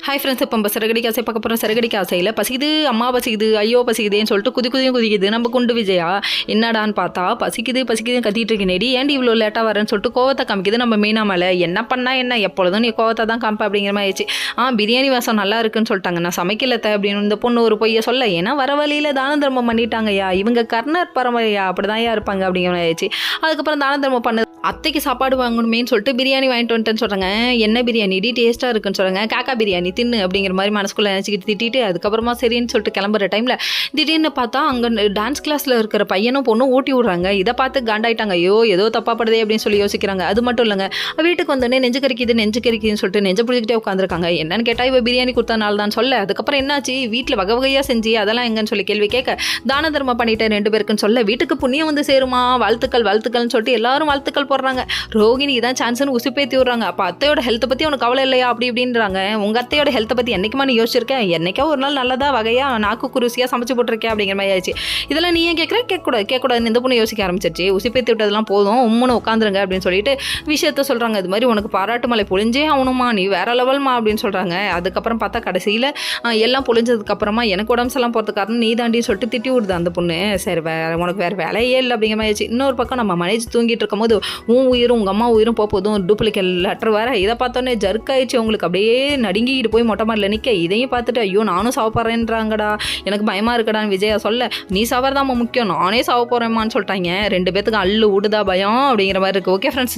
Hi friends, இப்போ நம்ம சிறகடிக்க ஆசை பார்க்க போகிறோம். சிறகடிக்க ஆசையில் பசிக்குது, அம்மா பசிக்குது, ஐயோ பசிக்குதுன்னு சொல்லிட்டு குதியும் குதிக்குது நம்ம குண்டு விஜயா. என்னடான்னு பார்த்தா பசிக்குதுன்னு கத்திட்டு இருக்கேனேடி, ஏன்டி இவ்வளோ லேட்டாக வரேன்னு சொல்லிட்டு கோவத்தை காமிக்குது நம்ம மீனா மேலே. என்ன பண்ணால் என்ன, எப்பொழுதும் நீ கோவத்தை தான் காமிப்ப அப்படிங்கிற மாதிரி ஆயிடுச்சு. பிரியாணி வாசம் நல்லா இருக்குன்னு சொல்லிட்டாங்க, நான் சமைக்கலத்த அப்படின்னு இந்த பொண்ணு ஒரு பொய்யை சொல்ல. ஏன்னா வர வழியில் தான தர்மம் பண்ணிட்டாங்கய்யா, இவங்க கர்ணர் பரம்பரையா அப்படிதான் இருப்பாங்க அப்படிங்கிற மாதிரி ஆயிடுச்சு. அதுக்கப்புறம் தான தர்மம் பண்ணது அத்தைக்கு சாப்பாடு வாங்கணுமேன்னு சொல்லிட்டு பிரியாணி வாங்கிட்டு வந்துட்டேன்னு சொல்கிறாங்க. என்ன பிரியாணி டி டேஸ்ட்டாக இருக்குன்னு சொல்கிறாங்க. காக்கா பிரியாணி தின்னு அப்படிங்கிற மாதிரி மனசுக்குள்ளே நினச்சிக்கிட்டு திட்டிட்டு அதுக்கப்புறமா சரின்னு சொல்லிட்டு கிளம்புற டைமில் திடீர்னு பார்த்தா அங்கே டான்ஸ் கிளாஸில் இருக்கிற பையனும் பொண்ணும் ஊட்டி விட்றாங்க. இதை பார்த்து காண்டாயிட்டாங்க. ஐயோ ஏதோ தப்பாப்படுதே அப்படின்னு சொல்லி யோசிக்கிறாங்க. அது மட்டும் இல்லைங்க, வீட்டுக்கு வந்தோடனே நெஞ்சு கறிக்குதுன்னு சொல்லிட்டு நெஞ்ச பிடிச்சிக்கிட்டே உட்காந்துருக்காங்க. என்னன்னு கேட்டால் இவ பிரியாணி கொடுத்தனால தான் சொல்ல. அதுக்கப்புறம் என்னாச்சு, வீட்டில் வகை வகையாக செஞ்சு அதெல்லாம் எங்கன்னு சொல்லி கேள்வி கேட்க, தான தர்மம் பண்ணிட்டேன் 2 பேருக்குன்னு சொல்ல, வீட்டுக்கு புண்ணியம் வந்து சேருமா, வாழ்த்துக்கள்னு சொல்லிட்டு எல்லாரும் வாழ்த்துக்கள் போடுறாங்க. ரோகிணி தான் சான்ஸ்னு உசுப்பேத்தி விடுறாங்க. அப்போ அத்தையோட ஹெல்த்தை பற்றி உனக்கு கவலை இல்லையா அப்படி இப்படின்றாங்க. உங்கள் அத்தையோட ஹெல்த்தை பற்றி என்னைக்குமா நீ யோசிச்சிருக்கேன்? என்னைக்கா ஒரு நாள் நல்லதா வகையாக நாக்கு குருசியாக சமைச்சு போட்டிருக்கேன் அப்படிங்கிற மாதிரி ஆயிடுச்சு. இதெல்லாம் நீ ஏன் கேட்கக்கூடாதுன்னு இந்த பொண்ணு யோசிக்க ஆரம்பிச்சிருச்சு. உசுப்பேத்தி விட்டதெல்லாம் போதும், உம்முன்னு உட்காந்துருங்க அப்படின்னு சொல்லிட்டு விஷயத்த சொல்கிறாங்க. இது மாதிரி உனக்கு பாராட்டு மலை பொழிஞ்சே ஆகணுமா, நீ வேற லெவல்மா அப்படின்னு சொல்கிறாங்க. அதுக்கப்புறம் பார்த்தா கடைசியில் எல்லாம் பொழிஞ்சதுக்கப்புறமா எனக்கு உடம்பு செல்லாம் போகிறதுக்கு காரணம் நீ தாண்டின்னு சொல்லிட்டு திட்டி விடுது அந்த பொண்ணு. சரி உனக்கு வேறு வேலையே இல்லை அப்படிங்கிற மாதிரி ஆயிடுச்சு. இன்னொரு பக்கம் நம்ம மனைவி தூங்கிட்டு இருக்கும் போது உயிரும் உங்கள் அம்மா உயிரும் போதும் டூப்ளிகேட் லெட்டர் வேறு. இதை பார்த்தோன்னே ஜர்க்காயிடுச்சு உங்களுக்கு. அப்படியே நடுங்கிட்டு போய் மொட்டை மாடியில் நிற்க, இதையும் பார்த்துட்டு ஐயோ நானும் சாவ போகிறேன்றாங்கடா, எனக்கு பயமாக இருக்கடான்னு விஜயா சொல்ல, நீ சாவறதாம்மா முக்கியம், நானே சாவ போகிறேம்மான்னு சொல்லிட்டாங்க. 2 பேத்துக்கு அள்ளு விடுதா பயம் அப்படிங்கிற மாதிரி இருக்குது. Okay friends.